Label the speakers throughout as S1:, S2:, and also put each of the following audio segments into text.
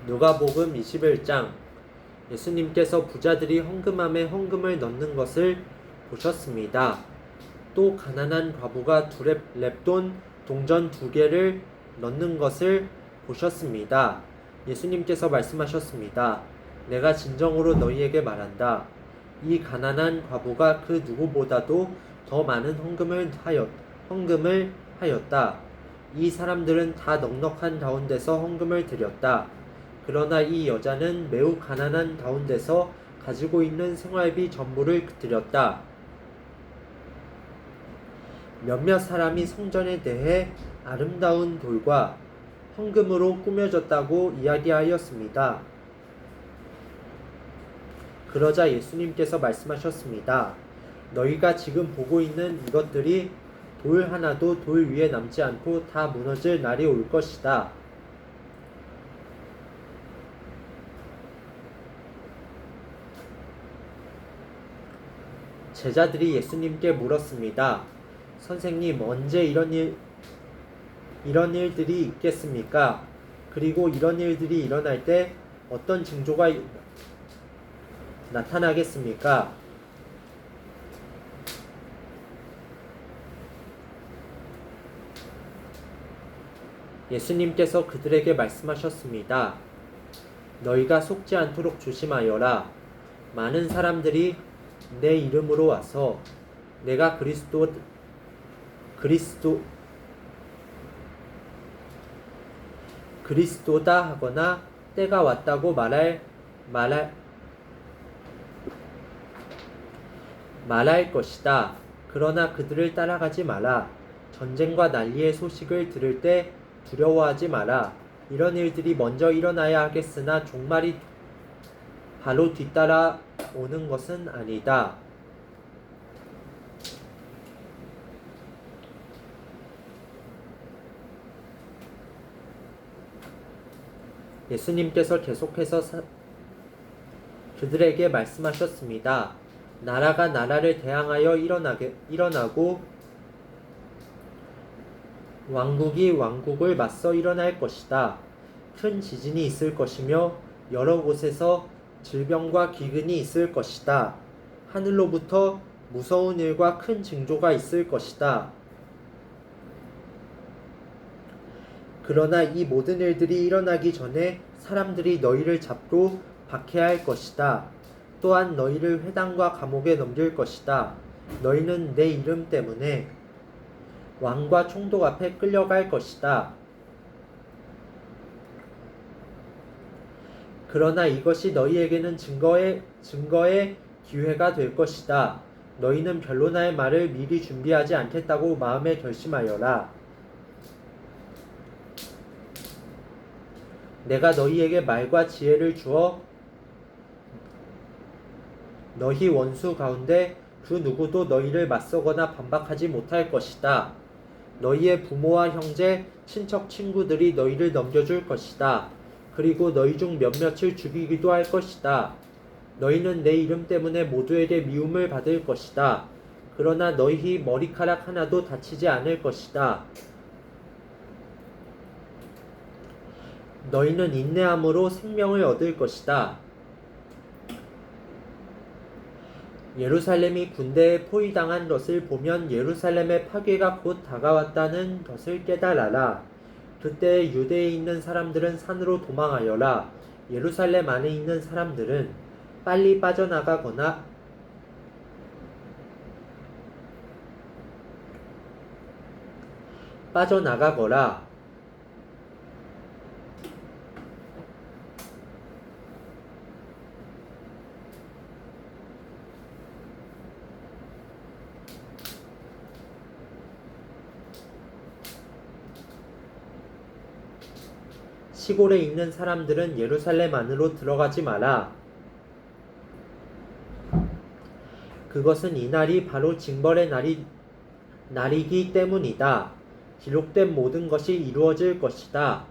S1: 누가복음 21장. 예수님께서 부자들이 헌금함에 헌금을 넣는 것을 보셨습니다. 또 가난한 과부가 랩돈 동전 2개를 넣는 것을 보셨습니다. 예수님께서 말씀하셨습니다. 내가 진정으로 너희에게 말한다. 이 가난한 과부가 그 누구보다도 더 많은 헌금을 하였다. 이 사람들은 다 넉넉한 가운데서 헌금을 드렸다. 그러나 이 여자는 매우 가난한 가운데서 가지고 있는 생활비 전부를 드렸다. 몇몇 사람이 성전에 대해 아름다운 돌과 헌금으로 꾸며졌다고 이야기하였습니다. 그러자 예수님께서 말씀하셨습니다. 너희가 지금 보고 있는 이것들이 돌 하나도 돌 위에 남지 않고 다 무너질 날이 올 것이다. 제자들이 예수님께 물었습니다. 선생님, 언제 이런 일들이 있겠습니까? 그리고 이런 일들이 일어날 때 어떤 징조가 나타나겠습니까? 예수님께서 그들에게 말씀하셨습니다. 너희가 속지 않도록 조심하여라. 많은 사람들이 내 이름으로 와서 내가 그리스도다 하거나 때가 왔다고 말할 것이다. 그러나 그들을 따라가지 마라. 전쟁과 난리의 소식을 들을 때 두려워하지 마라. 이런 일들이 먼저 일어나야 하겠으나 종말이 바로 뒤따라오는 것은 아니다. 예수님께서 계속해서 그들에게 말씀하셨습니다. 나라가 나라를 대항하여 일어나고 왕국이 왕국을 맞서 일어날 것이다. 큰 지진이 있을 것이며 여러 곳에서 질병과 기근이 있을 것이다. 하늘로부터 무서운 일과 큰 징조가 있을 것이다. 그러나 이 모든 일들이 일어나기 전에 사람들이 너희를 잡고 박해할 것이다. 또한 너희를 회당과 감옥에 넘길 것이다. 너희는 내 이름 때문에 왕과 총독 앞에 끌려갈 것이다. 그러나 이것이 너희에게는 증거의 기회가 될 것이다. 너희는 변론할 말을 미리 준비하지 않겠다고 마음에 결심하여라. 내가 너희에게 말과 지혜를 주어 너희 원수 가운데 그 누구도 너희를 맞서거나 반박하지 못할 것이다. 너희의 부모와 형제, 친척, 친구들이 너희를 넘겨줄 것이다. 그리고 너희 중 몇몇을 죽이기도 할 것이다. 너희는 내 이름 때문에 모두에게 미움을 받을 것이다. 그러나 너희 머리카락 하나도 다치지 않을 것이다. 너희는 인내함으로 생명을 얻을 것이다. 예루살렘이 군대에 포위당한 것을 보면 예루살렘의 파괴가 곧 다가왔다는 것을 깨달아라. 그때 유대에 있는 사람들은 산으로 도망하여라. 예루살렘 안에 있는 사람들은 빨리 빠져나가거라. 시골에 있는 사람들은 예루살렘 안으로 들어가지 마라. 그것은 이날이 바로 징벌의 날이기 때문이다. 기록된 모든 것이 이루어질 것이다.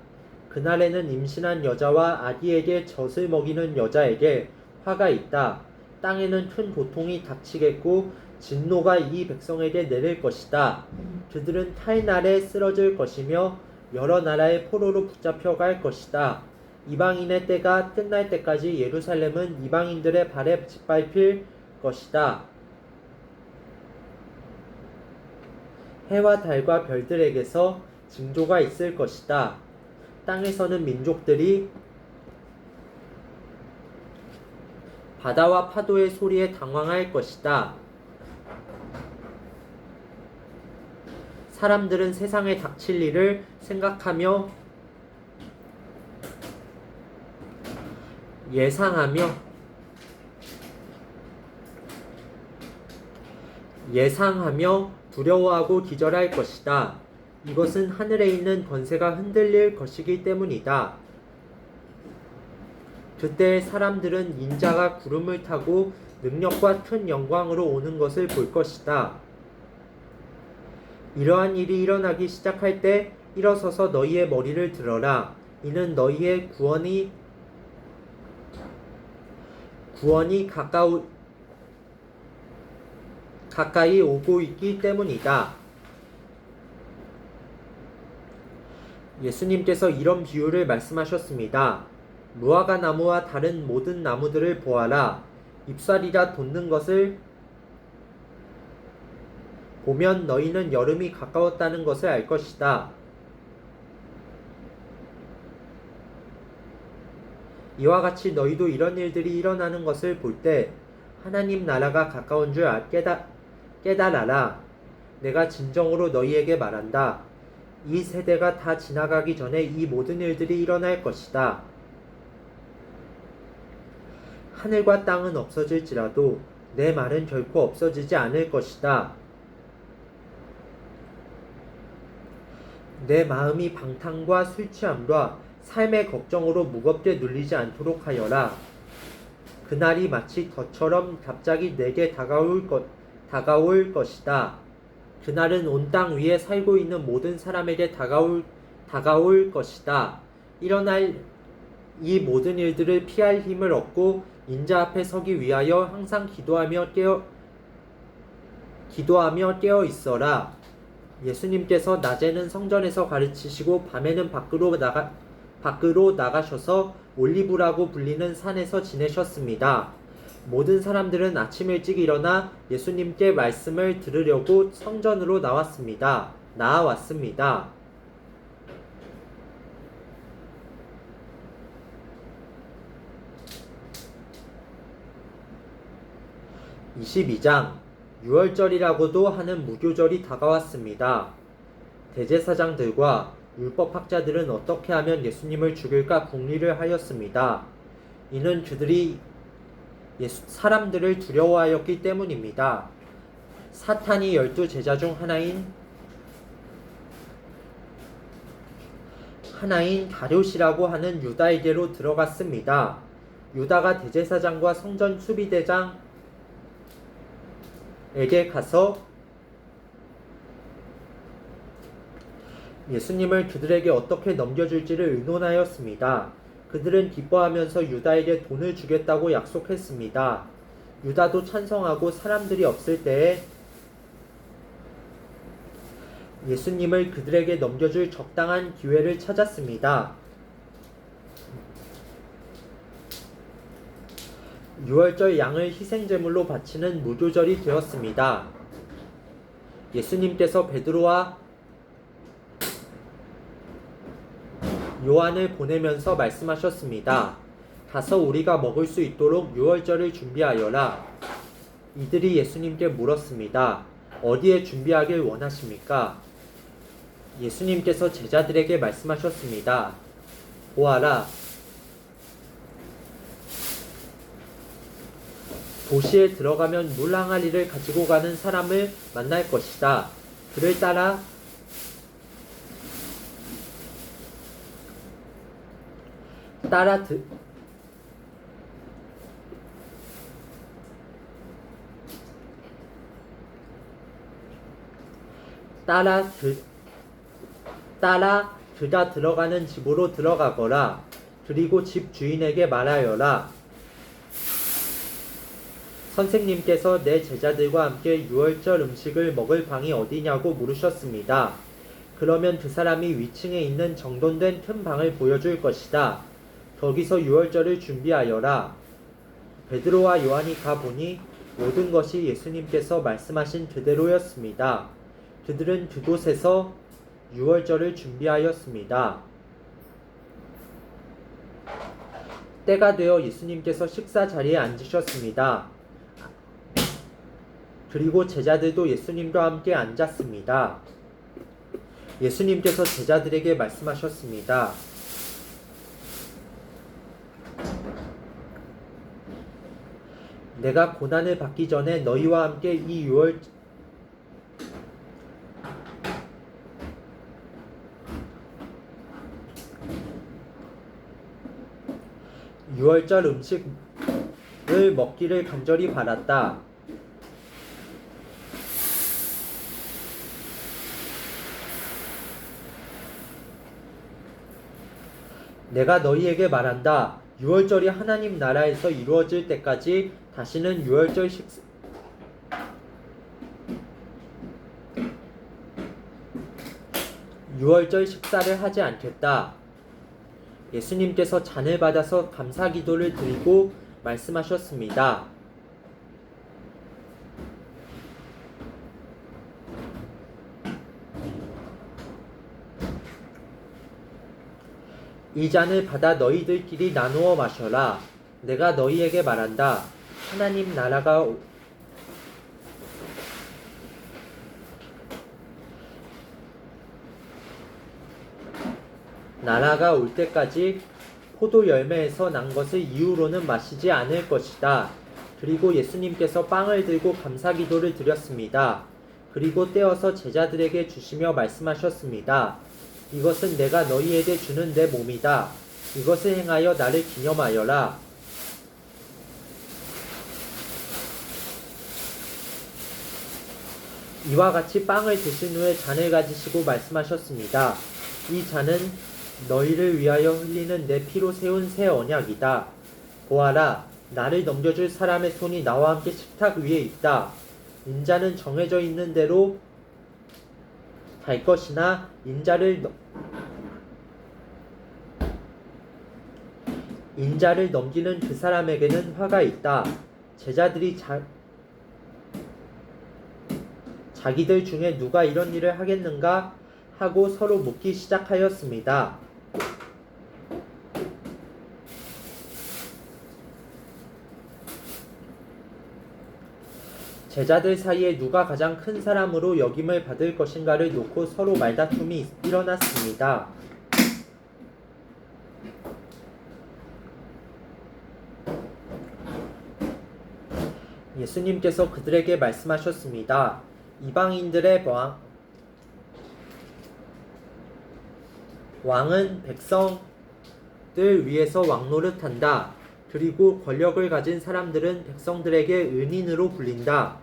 S1: 그날에는 임신한 여자와 아기에게 젖을 먹이는 여자에게 화가 있다. 땅에는 큰 고통이 닥치겠고 진노가 이 백성에게 내릴 것이다. 그들은 탈날에 쓰러질 것이며 여러 나라의 포로로 붙잡혀 갈 것이다. 이방인의 때가 끝날 때까지 예루살렘은 이방인들의 발에 짓밟힐 것이다. 해와 달과 별들에게서 징조가 있을 것이다. 땅에서는 민족들이 바다와 파도의 소리에 당황할 것이다. 사람들은 세상에 닥칠 일을 생각하며 예상하며 두려워하고 기절할 것이다. 이것은 하늘에 있는 권세가 흔들릴 것이기 때문이다. 그때 사람들은 인자가 구름을 타고 능력과 큰 영광으로 오는 것을 볼 것이다. 이러한 일이 일어나기 시작할 때 일어서서 너희의 머리를 들어라. 이는 너희의 구원이 가까이 오고 있기 때문이다. 예수님께서 이런 비유를 말씀하셨습니다. 무화과 나무와 다른 모든 나무들을 보아라. 잎사리가 돋는 것을 보면 너희는 여름이 가까웠다는 것을 알 것이다. 이와 같이 너희도 이런 일들이 일어나는 것을 볼 때 하나님 나라가 가까운 줄 깨달아라. 내가 진정으로 너희에게 말한다. 이 세대가 다 지나가기 전에 이 모든 일들이 일어날 것이다. 하늘과 땅은 없어질지라도 내 말은 결코 없어지지 않을 것이다. 내 마음이 방탕과 술 취함과 삶의 걱정으로 무겁게 눌리지 않도록 하여라. 그날이 마치 덫처럼 갑자기 내게 다가올 것이다. 그날은 온 땅 위에 살고 있는 모든 사람에게 다가올 것이다. 일어날 이 모든 일들을 피할 힘을 얻고 인자 앞에 서기 위하여 항상 기도하며 깨어 있어라. 예수님께서 낮에는 성전에서 가르치시고 밤에는 밖으로 나가셔서 올리브라고 불리는 산에서 지내셨습니다. 모든 사람들은 아침 일찍 일어나 예수님께 말씀을 들으려고 성전으로 나왔습니다. 22장 유월절이라고도 하는 무교절이 다가왔습니다. 대제사장들과 율법학자들은 어떻게 하면 예수님을 죽일까 궁리를 하였습니다. 이는 그들이 사람들을 두려워하였기 때문입니다. 사탄이 12제자 중 하나인 가룟이라고 하는 유다에게로 들어갔습니다. 유다가 대제사장과 성전 수비대장에게 가서 예수님을 그들에게 어떻게 넘겨줄지를 의논하였습니다. 그들은 기뻐하면서 유다에게 돈을 주겠다고 약속했습니다. 유다도 찬성하고 사람들이 없을 때에 예수님을 그들에게 넘겨줄 적당한 기회를 찾았습니다. 유월절 양을 희생제물로 바치는 무교절이 되었습니다. 예수님께서 베드로와 요한을 보내면서 말씀하셨습니다. 가서 우리가 먹을 수 있도록 유월절을 준비하여라. 이들이 예수님께 물었습니다. 어디에 준비하길 원하십니까? 예수님께서 제자들에게 말씀하셨습니다. 보아라. 도시에 들어가면 물 항아리를 가지고 가는 사람을 만날 것이다. 그를 따라 그가 들어가는 집으로 들어가거라. 그리고 집 주인에게 말하여라. 선생님께서 내 제자들과 함께 유월절 음식을 먹을 방이 어디냐고 물으셨습니다. 그러면 그 사람이 위층에 있는 정돈된 큰 방을 보여줄 것이다. 거기서 유월절을 준비하여라. 베드로와 요한이 가보니 모든 것이 예수님께서 말씀하신 그대로였습니다. 그들은 그곳에서 유월절을 준비하였습니다. 때가 되어 예수님께서 식사 자리에 앉으셨습니다. 그리고 제자들도 예수님과 함께 앉았습니다. 예수님께서 제자들에게 말씀하셨습니다. 내가 고난을 받기 전에 너희와 함께 이 유월절 음식을 먹기를 간절히 바랐다. 내가 너희에게 말한다. 유월절이 하나님 나라에서 이루어질 때까지 다시는 유월절 식사를 하지 않겠다. 예수님께서 잔을 받아서 감사 기도를 드리고 말씀하셨습니다. 이 잔을 받아 너희들끼리 나누어 마셔라. 내가 너희에게 말한다. 하나님 나라가 올 때까지 포도 열매에서 난 것을 이후로는 마시지 않을 것이다. 그리고 예수님께서 빵을 들고 감사 기도를 드렸습니다. 그리고 떼어서 제자들에게 주시며 말씀하셨습니다. 이것은 내가 너희에게 주는 내 몸이다. 이것을 행하여 나를 기념하여라. 이와 같이 빵을 드신 후에 잔을 가지시고 말씀하셨습니다. 이 잔은 너희를 위하여 흘리는 내 피로 세운 새 언약이다. 보아라, 나를 넘겨줄 사람의 손이 나와 함께 식탁 위에 있다. 인자는 정해져 있는 대로 갈 것이나 인자를 넘기는 그 사람에게는 화가 있다. 제자들이 자기들 중에 누가 이런 일을 하겠는가 하고 서로 묻기 시작하였습니다. 제자들 사이에 누가 가장 큰 사람으로 여김을 받을 것인가를 놓고 서로 말다툼이 일어났습니다. 예수님께서 그들에게 말씀하셨습니다. 이방인들의 왕은 백성들 위해서 왕노릇한다. 그리고 권력을 가진 사람들은 백성들에게 은인으로 불린다.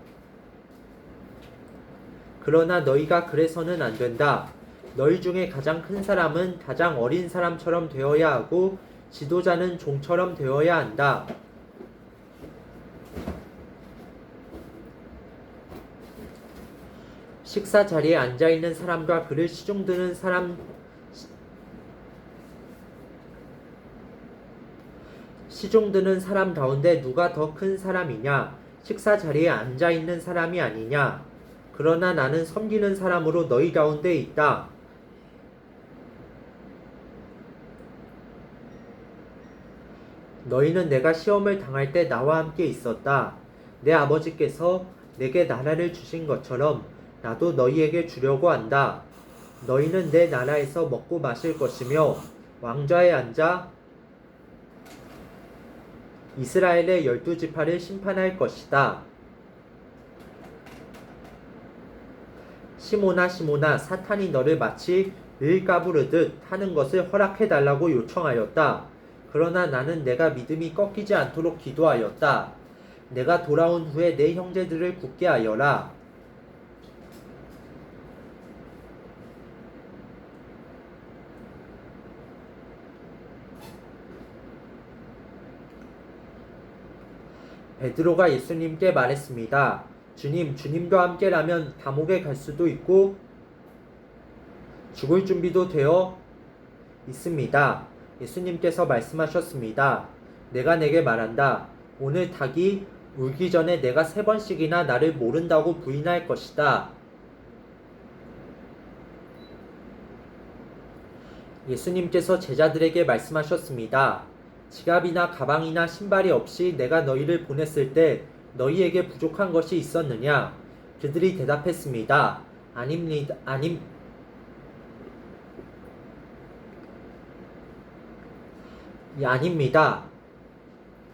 S1: 그러나 너희가 그래서는 안 된다. 너희 중에 가장 큰 사람은 가장 어린 사람처럼 되어야 하고 지도자는 종처럼 되어야 한다. 식사 자리에 앉아있는 사람과 그를 시중드는 사람 가운데 누가 더 큰 사람이냐? 식사 자리에 앉아있는 사람이 아니냐? 그러나 나는 섬기는 사람으로 너희 가운데 있다. 너희는 내가 시험을 당할 때 나와 함께 있었다. 내 아버지께서 내게 나라를 주신 것처럼 나도 너희에게 주려고 한다. 너희는 내 나라에서 먹고 마실 것이며 왕좌에 앉아 이스라엘의 12지파를 심판할 것이다. 시몬아 시몬아, 사탄이 너를 마치 을 까부르듯 하는 것을 허락해달라고 요청하였다. 그러나 나는 내가 믿음이 꺾이지 않도록 기도하였다. 내가 돌아온 후에 내 형제들을 굳게 하여라. 베드로가 예수님께 말했습니다. 주님, 주님과 함께라면 감옥에 갈 수도 있고 죽을 준비도 되어 있습니다. 예수님께서 말씀하셨습니다. 내가 내게 말한다. 오늘 닭이 울기 전에 내가 3번씩이나 나를 모른다고 부인할 것이다. 예수님께서 제자들에게 말씀하셨습니다. 지갑이나 가방이나 신발이 없이 내가 너희를 보냈을 때 너희에게 부족한 것이 있었느냐? 그들이 대답했습니다. 아닙니다.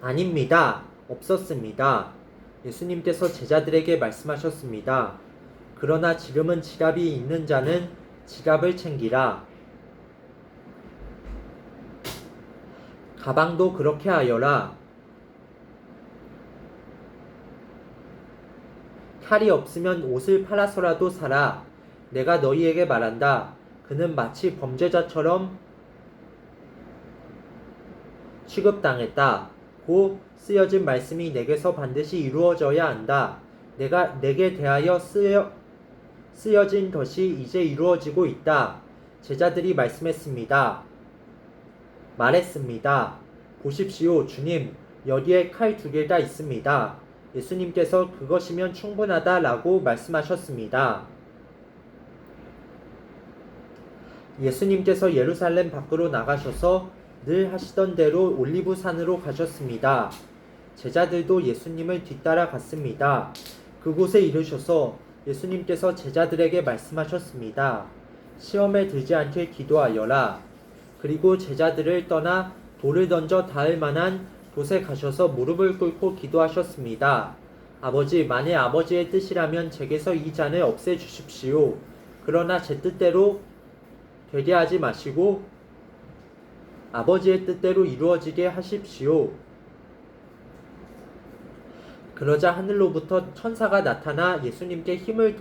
S1: 아닙니다. 없었습니다. 예수님께서 제자들에게 말씀하셨습니다. 그러나 지금은 지갑이 있는 자는 지갑을 챙기라. 가방도 그렇게 하여라. 칼이 없으면 옷을 팔아서라도 사라. 내가 너희에게 말한다. 그는 마치 범죄자처럼 취급당했다. 고 쓰여진 말씀이 내게서 반드시 이루어져야 한다. 내게 대하여 쓰여진 것이 이제 이루어지고 있다. 제자들이 말했습니다. 보십시오, 주님, 여기에 칼 2개가 있습니다. 예수님께서 그것이면 충분하다 라고 말씀하셨습니다. 예수님께서 예루살렘 밖으로 나가셔서 늘 하시던 대로 올리브산으로 가셨습니다. 제자들도 예수님을 뒤따라 갔습니다. 그곳에 이르셔서 예수님께서 제자들에게 말씀하셨습니다. 시험에 들지 않게 기도하여라. 그리고 제자들을 떠나 돌을 던져 닿을 만한 곳에 가셔서 무릎을 꿇고 기도하셨습니다. 아버지, 만일 아버지의 뜻이라면 제게서 이 잔을 없애주십시오. 그러나 제 뜻대로 되게 하지 마시고 아버지의 뜻대로 이루어지게 하십시오. 그러자 하늘로부터 천사가 나타나 예수님께 힘을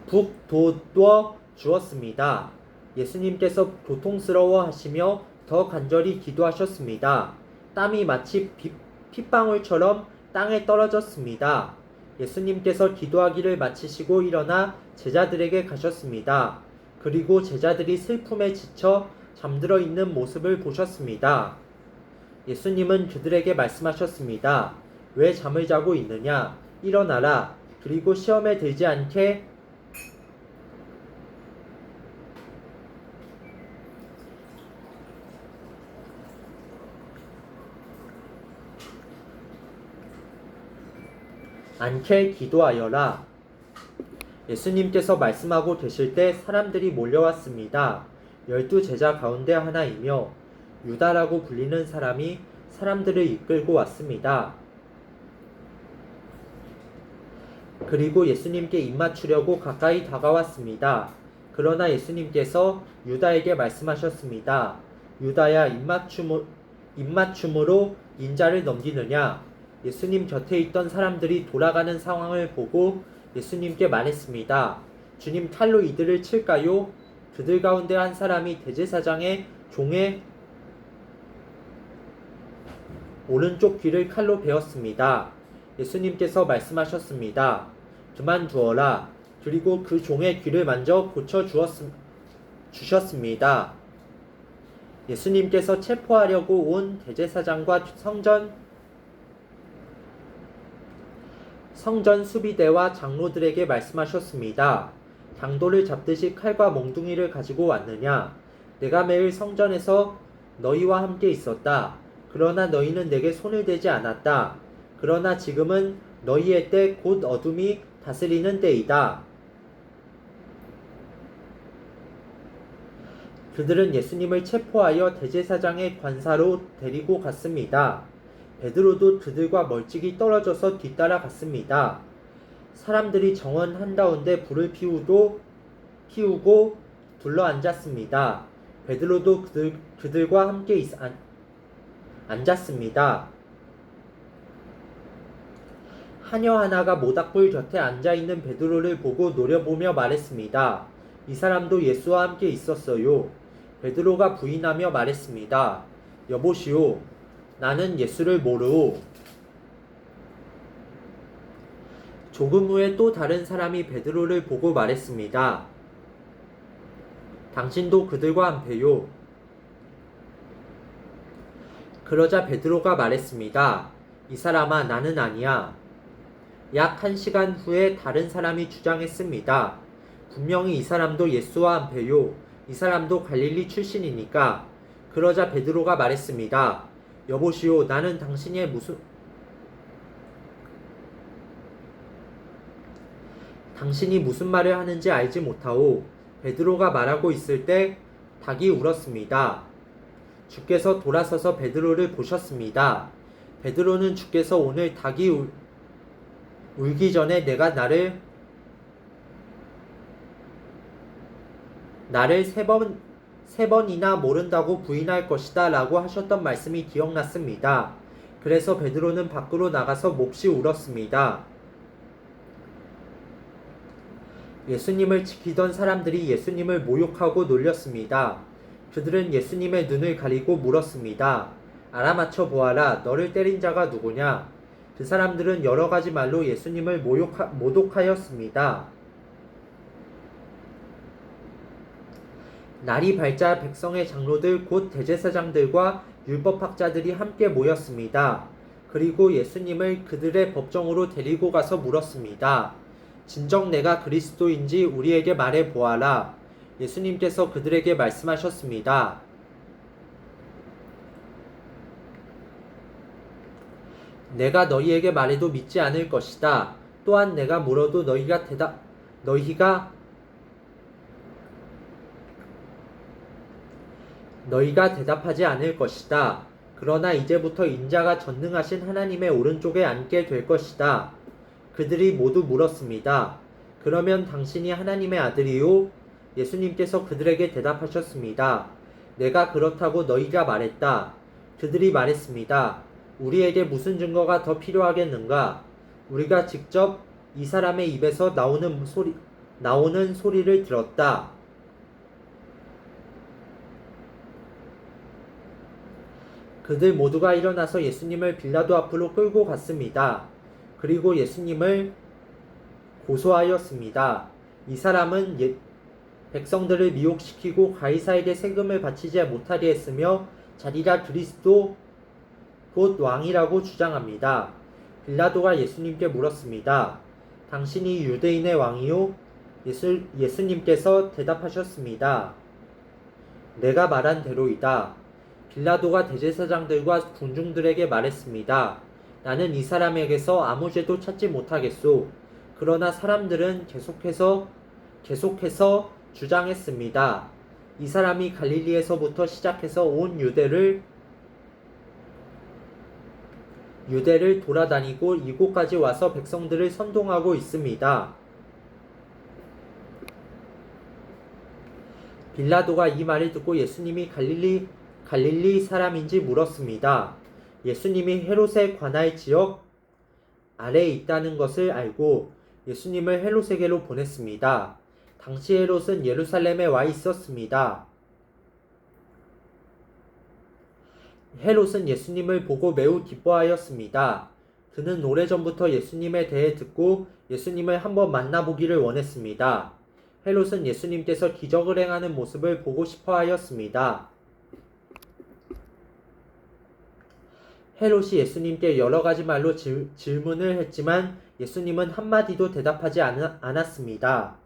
S1: 북돋워 주었습니다. 예수님께서 고통스러워 하시며 더 간절히 기도하셨습니다. 땀이 마치 핏방울처럼 땅에 떨어졌습니다. 예수님께서 기도하기를 마치시고 일어나 제자들에게 가셨습니다. 그리고 제자들이 슬픔에 지쳐 잠들어 있는 모습을 보셨습니다. 예수님은 그들에게 말씀하셨습니다. 왜 잠을 자고 있느냐? 일어나라. 그리고 시험에 들지 않게 기도하여라. 예수님께서 말씀하고 계실 때 사람들이 몰려왔습니다. 12제자 가운데 하나이며 유다라고 불리는 사람이 사람들을 이끌고 왔습니다. 그리고 예수님께 입맞추려고 가까이 다가왔습니다. 그러나 예수님께서 유다에게 말씀하셨습니다. 유다야, 입맞춤으로 인자를 넘기느냐? 예수님 곁에 있던 사람들이 돌아가는 상황을 보고 예수님께 말했습니다. 주님, 칼로 이들을 칠까요? 그들 가운데 한 사람이 대제사장의 종의 오른쪽 귀를 칼로 베었습니다. 예수님께서 말씀하셨습니다. 그만두어라. 그리고 그 종의 귀를 만져 주셨습니다. 예수님께서 체포하려고 온 대제사장과 성전 수비대와 장로들에게 말씀하셨습니다. 강도를 잡듯이 칼과 몽둥이를 가지고 왔느냐? 내가 매일 성전에서 너희와 함께 있었다. 그러나 너희는 내게 손을 대지 않았다. 그러나 지금은 너희의 때 곧 어둠이 다스리는 때이다. 그들은 예수님을 체포하여 대제사장의 관사로 데리고 갔습니다. 베드로도 그들과 멀찍이 떨어져서 뒤따라 갔습니다. 사람들이 정원 한가운데 불을 피우고 둘러앉았습니다. 베드로도 그들과 함께 앉았습니다. 하녀 하나가 모닥불 곁에 앉아있는 베드로를 보고 노려보며 말했습니다. 이 사람도 예수와 함께 있었어요. 베드로가 부인하며 말했습니다. 여보시오, 나는 예수를 모르오. 조금 후에 또 다른 사람이 베드로를 보고 말했습니다. 당신도 그들과 한패요. 그러자 베드로가 말했습니다. 이 사람아, 나는 아니야. 약 1시간 후에 다른 사람이 주장했습니다. 분명히 이 사람도 예수와 한패요. 이 사람도 갈릴리 출신이니까. 그러자 베드로가 말했습니다. 여보시오, 나는 당신이 무슨 말을 하는지 알지 못하오. 베드로가 말하고 있을 때 닭이 울었습니다. 주께서 돌아서서 베드로를 보셨습니다. 베드로는 주께서 오늘 닭이 울기 전에 내가 나를 세 번이나 모른다고 부인할 것이다 라고 하셨던 말씀이 기억났습니다. 그래서 베드로는 밖으로 나가서 몹시 울었습니다. 예수님을 지키던 사람들이 예수님을 모욕하고 놀렸습니다. 그들은 예수님의 눈을 가리고 물었습니다. 알아맞혀 보아라, 너를 때린 자가 누구냐? 그 사람들은 여러 가지 말로 예수님을 모독하였습니다. 날이 밝자 백성의 장로들 곧 대제사장들과 율법학자들이 함께 모였습니다. 그리고 예수님을 그들의 법정으로 데리고 가서 물었습니다. 진정 내가 그리스도인지 우리에게 말해 보아라. 예수님께서 그들에게 말씀하셨습니다. 내가 너희에게 말해도 믿지 않을 것이다. 또한 내가 물어도 너희가 대답하지 않을 것이다. 그러나 이제부터 인자가 전능하신 하나님의 오른쪽에 앉게 될 것이다. 그들이 모두 물었습니다. 그러면 당신이 하나님의 아들이요? 예수님께서 그들에게 대답하셨습니다. 내가 그렇다고 너희가 말했다. 그들이 말했습니다. 우리에게 무슨 증거가 더 필요하겠는가? 우리가 직접 이 사람의 입에서 나오는 소리를 들었다. 그들 모두가 일어나서 예수님을 빌라도 앞으로 끌고 갔습니다. 그리고 예수님을 고소하였습니다. 이 사람은 백성들을 미혹시키고 가이사에게 세금을 바치지 못하게 했으며 자기가 그리스도 곧 왕이라고 주장합니다. 빌라도가 예수님께 물었습니다. 당신이 유대인의 왕이요? 예수님께서 대답하셨습니다. 내가 말한 대로이다. 빌라도가 대제사장들과 군중들에게 말했습니다. 나는 이 사람에게서 아무 죄도 찾지 못하겠소. 그러나 사람들은 계속해서 주장했습니다. 이 사람이 갈릴리에서부터 시작해서 온 유대를 돌아다니고 이곳까지 와서 백성들을 선동하고 있습니다. 빌라도가 이 말을 듣고 예수님이 갈릴리 사람인지 물었습니다. 예수님이 헤롯의 관할 지역 아래에 있다는 것을 알고 예수님을 헤롯에게로 보냈습니다. 당시 헤롯은 예루살렘에 와 있었습니다. 헤롯은 예수님을 보고 매우 기뻐하였습니다. 그는 오래전부터 예수님에 대해 듣고 예수님을 한번 만나보기를 원했습니다. 헤롯은 예수님께서 기적을 행하는 모습을 보고 싶어 하였습니다. 헤롯이 예수님께 여러 가지 말로 질문을 했지만 예수님은 한마디도 대답하지 않았습니다.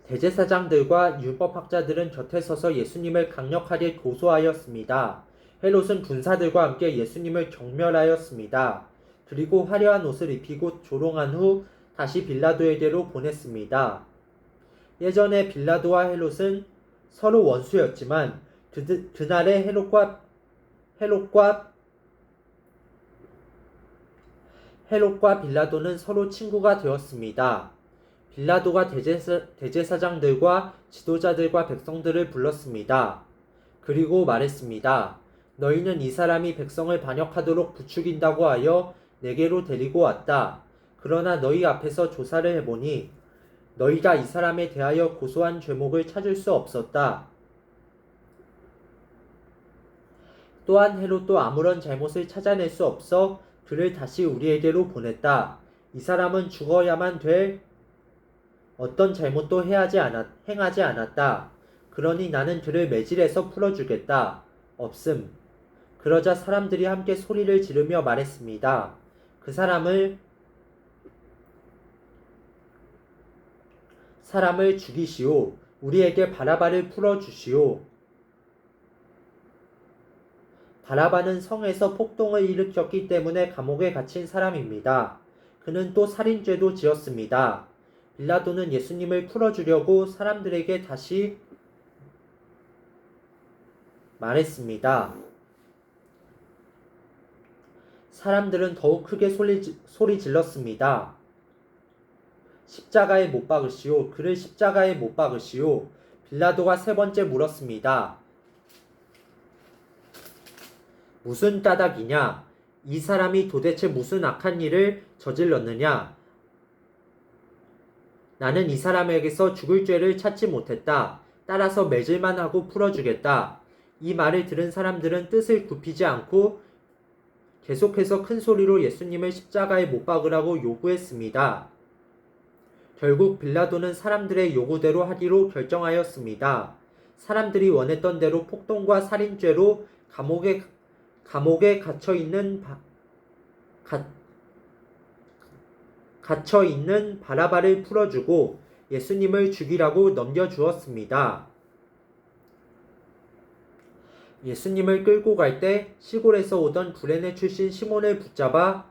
S1: 대제사장들과 율법학자들은 곁에 서서 예수님을 강력하게 고소하였습니다. 헤롯은 군사들과 함께 예수님을 경멸하였습니다. 그리고 화려한 옷을 입히고 조롱한 후 다시 빌라도에게로 보냈습니다. 예전에 빌라도와 헤롯은 서로 원수였지만 그날의 헤롯과 빌라도는 서로 친구가 되었습니다. 빌라도가 대제사장들과 지도자들과 백성들을 불렀습니다. 그리고 말했습니다. 너희는 이 사람이 백성을 반역하도록 부추긴다고 하여 내게로 데리고 왔다. 그러나 너희 앞에서 조사를 해보니 너희가 이 사람에 대하여 고소한 죄목을 찾을 수 없었다. 또한 헤롯도 아무런 잘못을 찾아낼 수 없어 그를 다시 우리에게로 보냈다. 이 사람은 죽어야만 될 어떤 잘못도 행하지 않았다. 그러니 나는 그를 매질해서 풀어주겠다. 없음. 그러자 사람들이 함께 소리를 지르며 말했습니다. 그 사람을 죽이시오. 우리에게 바라바를 풀어주시오. 바라바는 성에서 폭동을 일으켰기 때문에 감옥에 갇힌 사람입니다. 그는 또 살인죄도 지었습니다. 빌라도는 예수님을 풀어주려고 사람들에게 다시 말했습니다. 사람들은 더욱 크게 소리 질렀습니다. 십자가에 못 박으시오. 그를 십자가에 못 박으시오. 빌라도가 세 번째 물었습니다. 무슨 까닭이냐? 이 사람이 도대체 무슨 악한 일을 저질렀느냐? 나는 이 사람에게서 죽을 죄를 찾지 못했다. 따라서 매질만 하고 풀어주겠다. 이 말을 들은 사람들은 뜻을 굽히지 않고 계속해서 큰 소리로 예수님을 십자가에 못 박으라고 요구했습니다. 결국 빌라도는 사람들의 요구대로 하기로 결정하였습니다. 사람들이 원했던 대로 폭동과 살인죄로 감옥에 갇혀 있는 바라바를 풀어주고 예수님을 죽이라고 넘겨주었습니다. 예수님을 끌고 갈 때 시골에서 오던 구레네 출신 시몬을 붙잡아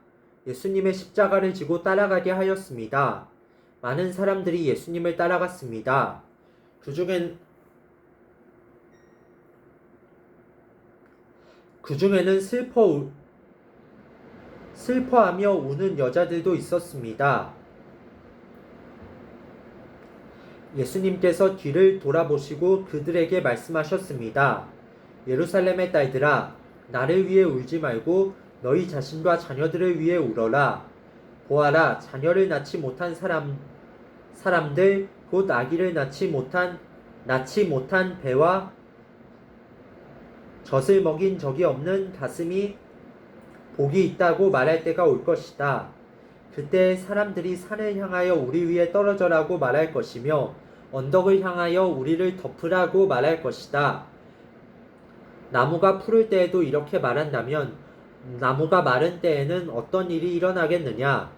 S1: 예수님의 십자가를 지고 따라가게 하였습니다. 많은 사람들이 예수님을 따라갔습니다. 그중에는 슬퍼하며 우는 여자들도 있었습니다. 예수님께서 뒤를 돌아보시고 그들에게 말씀하셨습니다. 예루살렘의 딸들아, 나를 위해 울지 말고 너희 자신과 자녀들을 위해 울어라. 보아라, 자녀를 낳지 못한 사람들, 곧 아기를 낳지 못한 배와 젖을 먹인 적이 없는 가슴이 복이 있다고 말할 때가 올 것이다. 그때 사람들이 산을 향하여 우리 위에 떨어져라고 말할 것이며 언덕을 향하여 우리를 덮으라고 말할 것이다. 나무가 푸를 때에도 이렇게 말한다면 나무가 마른 때에는 어떤 일이 일어나겠느냐?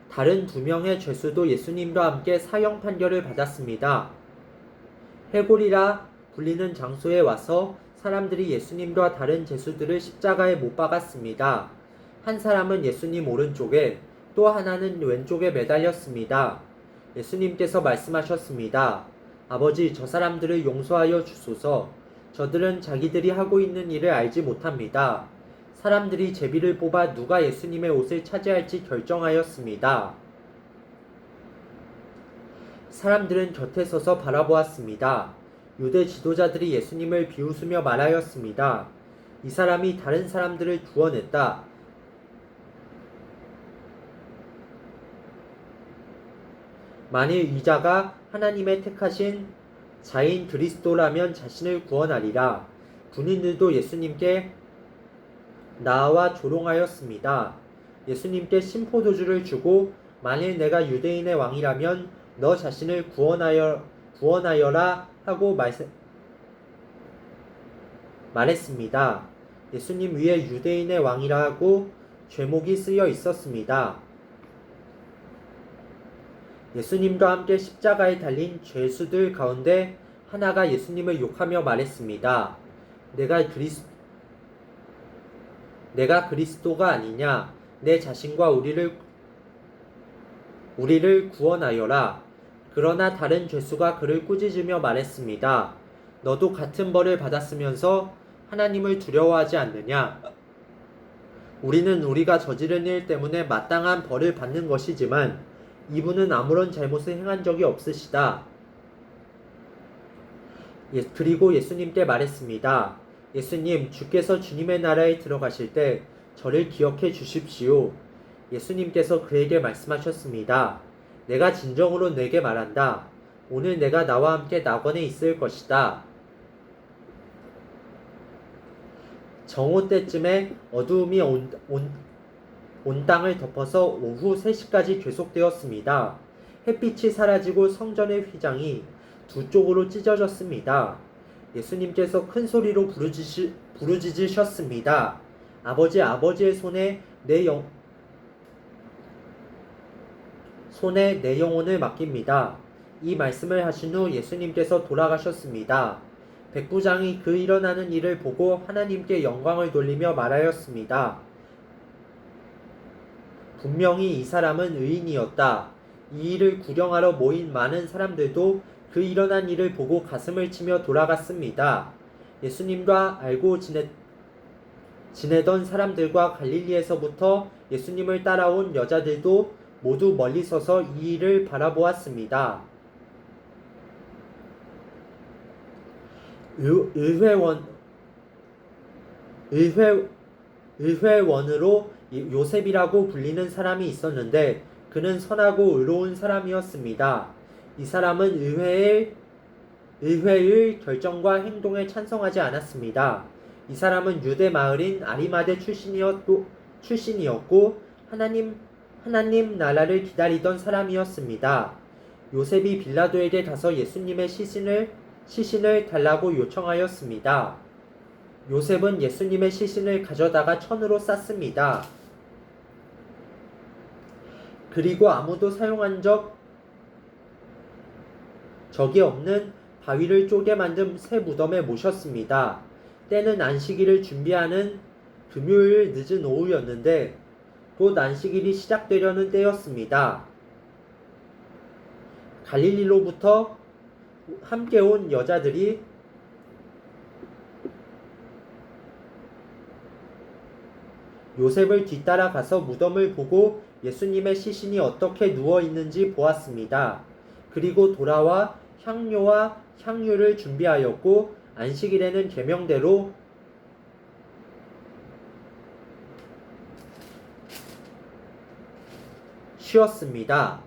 S1: 다른 2명의 죄수도 예수님과 함께 사형 판결을 받았습니다. 해골이라 불리는 장소에 와서 사람들이 예수님과 다른 죄수들을 십자가에 못 박았습니다. 한 사람은 예수님 오른쪽에 또 하나는 왼쪽에 매달렸습니다. 예수님께서 말씀하셨습니다. 아버지, 저 사람들을 용서하여 주소서. 저들은 자기들이 하고 있는 일을 알지 못합니다. 사람들이 제비를 뽑아 누가 예수님의 옷을 차지할지 결정하였습니다. 사람들은 곁에 서서 바라보았습니다. 유대 지도자들이 예수님을 비웃으며 말하였습니다. 이 사람이 다른 사람들을 구원했다. 만일 이 자가 하나님의 택하신 자인 그리스도라면 자신을 구원하리라. 군인들도 예수님께 나와 조롱하였습니다. 예수님께 신포도주를 주고 만일 내가 유대인의 왕이라면 너 자신을 구원하여라 하고 말했습니다. 예수님 위에 유대인의 왕이라고 죄목이 쓰여 있었습니다. 예수님과 함께 십자가에 달린 죄수들 가운데 하나가 예수님을 욕하며 말했습니다. 내가 그리스도가 아니냐? 내 자신과 우리를 구원하여라. 그러나 다른 죄수가 그를 꾸짖으며 말했습니다. 너도 같은 벌을 받았으면서 하나님을 두려워하지 않느냐? 우리는 우리가 저지른 일 때문에 마땅한 벌을 받는 것이지만 이분은 아무런 잘못을 행한 적이 없으시다. 그리고 예수님께 말했습니다. 예수님, 주께서 주님의 나라에 들어가실 때 저를 기억해 주십시오. 예수님께서 그에게 말씀하셨습니다. 내가 진정으로 내게 말한다. 오늘 내가 나와 함께 낙원에 있을 것이다. 정오 때쯤에 어두움이 온 땅을 덮어서 오후 3시까지 계속되었습니다. 햇빛이 사라지고 성전의 휘장이 두 쪽으로 찢어졌습니다. 예수님께서 큰 소리로 부르짖으셨습니다. 아버지의 손에 내 영혼을 맡깁니다. 이 말씀을 하신 후 예수님께서 돌아가셨습니다. 백부장이 그 일어나는 일을 보고 하나님께 영광을 돌리며 말하였습니다. 분명히 이 사람은 의인이었다. 이 일을 구경하러 모인 많은 사람들도 그 일어난 일을 보고 가슴을 치며 돌아갔습니다. 예수님과 알고 지내던 사람들과 갈릴리에서부터 예수님을 따라온 여자들도 모두 멀리 서서 이 일을 바라보았습니다. 의회원으로 요셉이라고 불리는 사람이 있었는데 그는 선하고 의로운 사람이었습니다. 이 사람은 의회의 결정과 행동에 찬성하지 않았습니다. 이 사람은 유대 마을인 아리마대 출신이었고 하나님 나라를 기다리던 사람이었습니다. 요셉이 빌라도에게 가서 예수님의 시신을 달라고 요청하였습니다. 요셉은 예수님의 시신을 가져다가 천으로 쌌습니다. 그리고 아무도 사용한 적이 없는 바위를 쪼개 만든 새 무덤에 모셨습니다. 때는 안식일을 준비하는 금요일 늦은 오후였는데 곧 안식일이 시작되려는 때였습니다. 갈릴리로부터 함께 온 여자들이 요셉을 뒤따라 가서 무덤을 보고 예수님의 시신이 어떻게 누워 있는지 보았습니다. 그리고 돌아와 향료와 향유를 준비하였고 안식일에는 계명대로 쉬었습니다.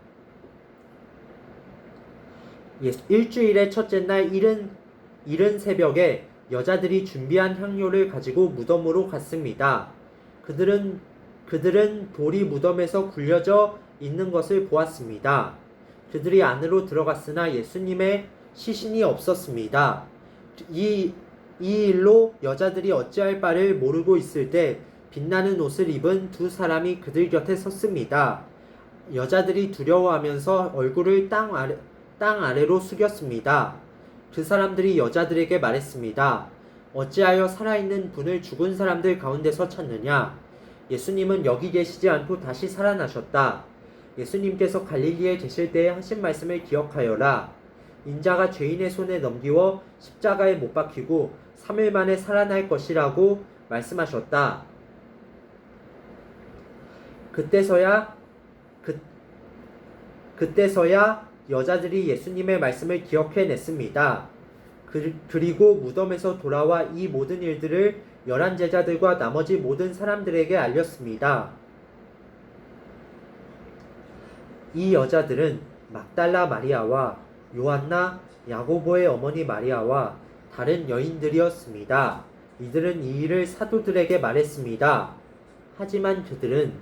S1: 일주일의 첫째 날 이른 새벽에 여자들이 준비한 향료를 가지고 무덤으로 갔습니다. 그들은 돌이 무덤에서 굴려져 있는 것을 보았습니다. 그들이 안으로 들어갔으나 예수님의 시신이 없었습니다. 이 일로 여자들이 어찌할 바를 모르고 있을 때 빛나는 옷을 입은 두 사람이 그들 곁에 섰습니다. 여자들이 두려워하면서 얼굴을 땅 아래로 숙였습니다. 그 사람들이 여자들에게 말했습니다. 어찌하여 살아있는 분을 죽은 사람들 가운데서 찾느냐? 예수님은 여기 계시지 않고 다시 살아나셨다. 예수님께서 갈릴리에 계실 때에 하신 말씀을 기억하여라. 인자가 죄인의 손에 넘기워 십자가에 못 박히고 3일 만에 살아날 것이라고 말씀하셨다. 그때서야 여자들이 예수님의 말씀을 기억해냈습니다. 그리고 무덤에서 돌아와 이 모든 일들을 11 제자들과 나머지 모든 사람들에게 알렸습니다. 이 여자들은 막달라 마리아와 요한나, 야고보의 어머니 마리아와 다른 여인들이었습니다. 이들은 이 일을 사도들에게 말했습니다. 하지만 그들은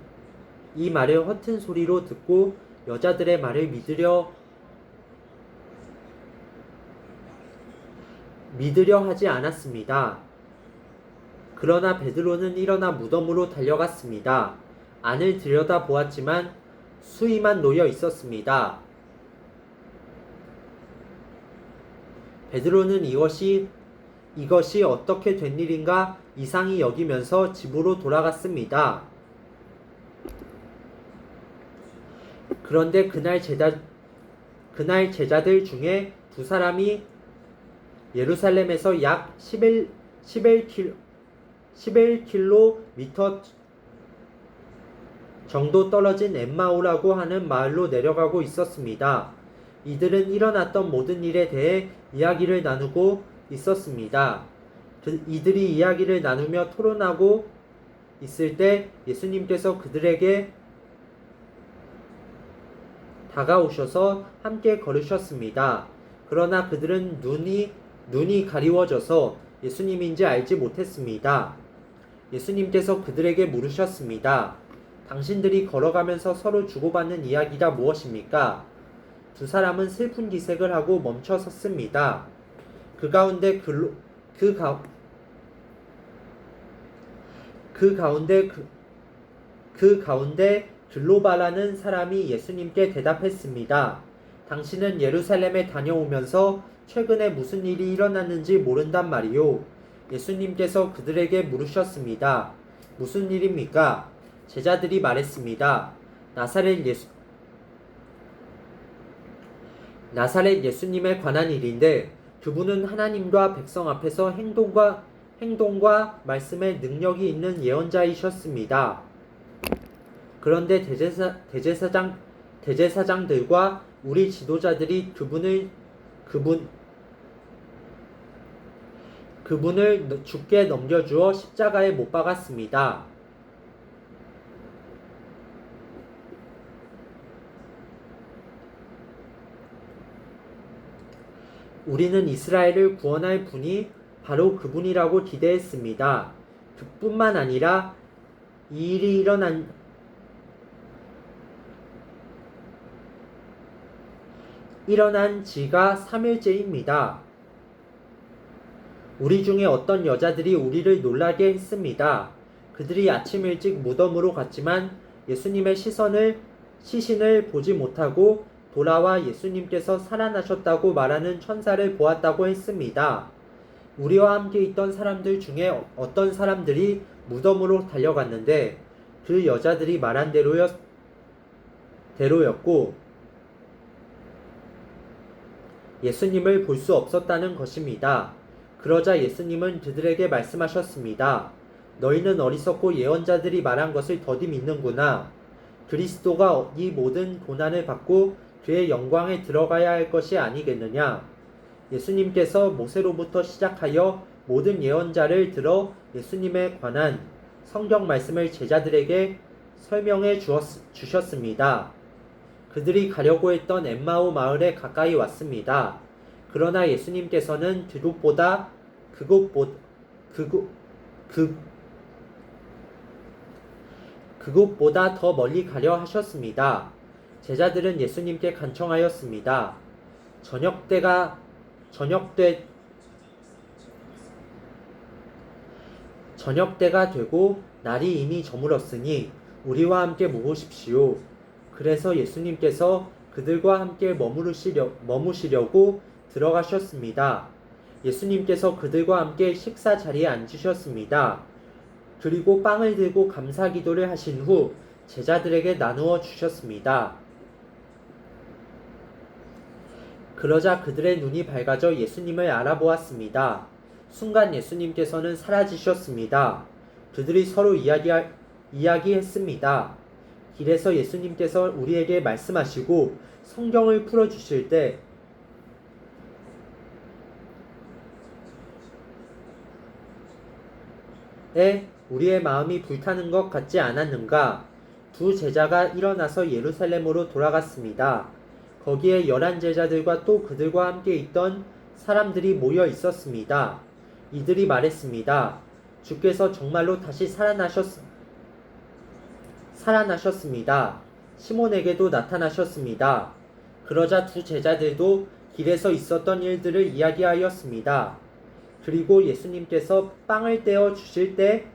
S1: 이 말을 허튼 소리로 듣고 여자들의 말을 믿으려 하지 않았습니다. 그러나 베드로는 일어나 무덤으로 달려갔습니다. 안을 들여다 보았지만 수의만 놓여 있었습니다. 베드로는 이것이 어떻게 된 일인가 이상히 여기면서 집으로 돌아갔습니다. 그런데 그날 제자들 중에 두 사람이 예루살렘에서 약 11km 정도 떨어진 엠마오라고 하는 마을로 내려가고 있었습니다. 이들은 일어났던 모든 일에 대해 이야기를 나누고 있었습니다. 이들이 이야기를 나누며 토론하고 있을 때 예수님께서 그들에게 다가오셔서 함께 걸으셨습니다. 그러나 그들은 눈이 가리워져서 예수님인지 알지 못했습니다. 예수님께서 그들에게 물으셨습니다. 당신들이 걸어가면서 서로 주고받는 이야기가 무엇입니까? 두 사람은 슬픈 기색을 하고 멈춰 섰습니다. 그 가운데 글로바라는 사람이 예수님께 대답했습니다. 당신은 예루살렘에 다녀오면서 최근에 무슨 일이 일어났는지 모른단 말이요. 예수님께서 그들에게 물으셨습니다. 무슨 일입니까? 제자들이 말했습니다. 나사렛 예수님에 관한 일인데 그분은 하나님과 백성 앞에서 행동과 말씀에 능력이 있는 예언자이셨습니다. 그런데 대제사장들과 우리 지도자들이 그분을 죽게 넘겨주어 십자가에 못 박았습니다. 우리는 이스라엘을 구원할 분이 바로 그분이라고 기대했습니다. 그뿐만 아니라 이 일이 일어난 지가 3일째입니다. 우리 중에 어떤 여자들이 우리를 놀라게 했습니다. 그들이 아침 일찍 무덤으로 갔지만 예수님의 시신을 보지 못하고 돌아와 예수님께서 살아나셨다고 말하는 천사를 보았다고 했습니다. 우리와 함께 있던 사람들 중에 어떤 사람들이 무덤으로 달려갔는데 그 여자들이 말한 대로였고 예수님을 볼 수 없었다는 것입니다. 그러자 예수님은 그들에게 말씀하셨습니다. 너희는 어리석고 예언자들이 말한 것을 더디 믿는구나. 그리스도가 이 모든 고난을 받고 그의 영광에 들어가야 할 것이 아니겠느냐. 예수님께서 모세로부터 시작하여 모든 예언자를 들어 예수님에 관한 성경 말씀을 제자들에게 설명해 주셨습니다. 그들이 가려고 했던 엠마오 마을에 가까이 왔습니다. 그러나 예수님께서는 그곳보다 더 멀리 가려 하셨습니다. 제자들은 예수님께 간청하였습니다. 저녁때가 되고 날이 이미 저물었으니 우리와 함께 묵으십시오. 그래서 예수님께서 그들과 함께 머무시려고 들어가셨습니다. 예수님께서 그들과 함께 식사 자리에 앉으셨습니다. 그리고 빵을 들고 감사 기도를 하신 후 제자들에게 나누어 주셨습니다. 그러자 그들의 눈이 밝아져 예수님을 알아보았습니다. 순간 예수님께서는 사라지셨습니다. 그들이 서로 이야기했습니다. 길에서 예수님께서 우리에게 말씀하시고 성경을 풀어주실 때 우리의 마음이 불타는 것 같지 않았는가? 두 제자가 일어나서 예루살렘으로 돌아갔습니다. 거기에 11제자들과 또 그들과 함께 있던 사람들이 모여 있었습니다. 이들이 말했습니다. 주께서 정말로 다시 살아나셨습니다. 시몬에게도 나타나셨습니다. 그러자 두 제자들도 길에서 있었던 일들을 이야기하였습니다. 그리고 예수님께서 빵을 떼어 주실 때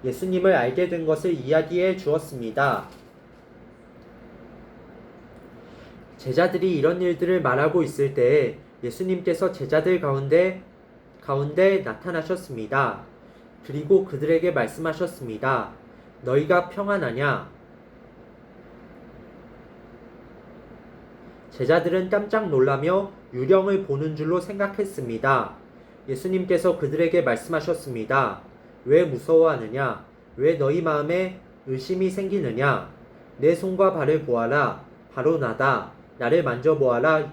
S1: 예수님을 알게 된 것을 이야기해 주었습니다. 제자들이 이런 일들을 말하고 있을 때에 예수님께서 제자들 가운데 나타나셨습니다. 그리고 그들에게 말씀하셨습니다. 너희가 평안하냐? 제자들은 깜짝 놀라며 유령을 보는 줄로 생각했습니다. 예수님께서 그들에게 말씀하셨습니다. 왜 무서워하느냐? 왜 너희 마음에 의심이 생기느냐? 내 손과 발을 보아라. 바로 나다. 나를 만져보아라.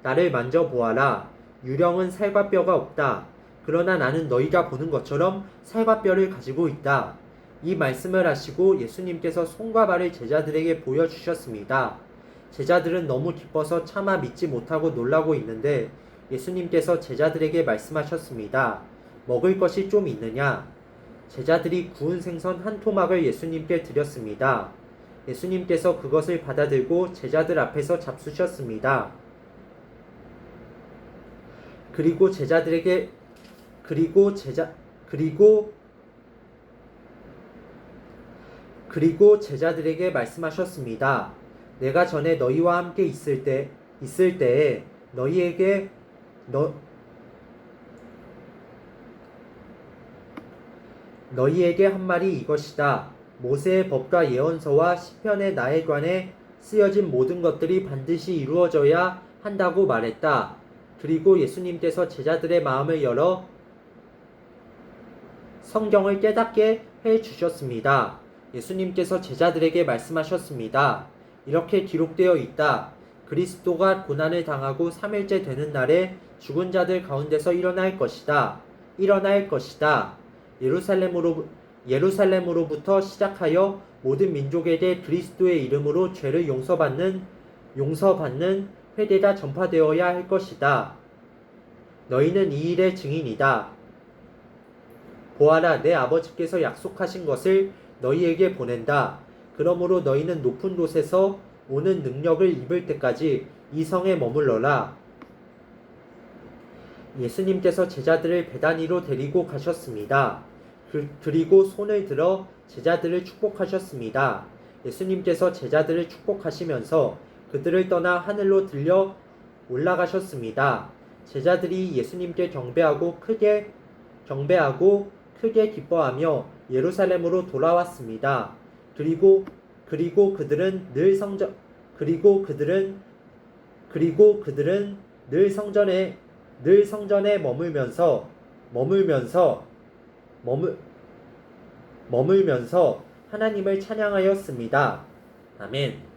S1: 나를 만져보아라. 유령은 살과 뼈가 없다. 그러나 나는 너희가 보는 것처럼 살과 뼈를 가지고 있다. 이 말씀을 하시고 예수님께서 손과 발을 제자들에게 보여주셨습니다. 제자들은 너무 기뻐서 차마 믿지 못하고 놀라고 있는데 예수님께서 제자들에게 말씀하셨습니다. 먹을 것이 좀 있느냐? 제자들이 구운 생선 한 토막을 예수님께 드렸습니다. 예수님께서 그것을 받아들고 제자들 앞에서 잡수셨습니다. 그리고 제자들에게 말씀하셨습니다. 내가 전에 너희와 함께 있을 때에 너희에게 한 말이 이것이다. 모세의 법과 예언서와 시편에 나에 관해 쓰여진 모든 것들이 반드시 이루어져야 한다고 말했다. 그리고 예수님께서 제자들의 마음을 열어 성경을 깨닫게 해 주셨습니다. 예수님께서 제자들에게 말씀하셨습니다. 이렇게 기록되어 있다. 그리스도가 고난을 당하고 3일째 되는 날에 죽은 자들 가운데서 일어날 것이다. 예루살렘으로부터 시작하여 모든 민족에게 그리스도의 이름으로 죄를 용서받는 회개가 전파되어야 할 것이다. 너희는 이 일의 증인이다. 보아라, 내 아버지께서 약속하신 것을 너희에게 보낸다. 그러므로 너희는 높은 곳에서 오는 능력을 입을 때까지 이 성에 머물러라. 예수님께서 제자들을 베다니로 데리고 가셨습니다. 그리고 손을 들어 제자들을 축복하셨습니다. 예수님께서 제자들을 축복하시면서 그들을 떠나 하늘로 들려 올라가셨습니다. 제자들이 예수님께 경배하고 크게 기뻐하며 예루살렘으로 돌아왔습니다. 그리고 그들은 늘 성전에 머물면서 하나님을 찬양하였습니다. 아멘.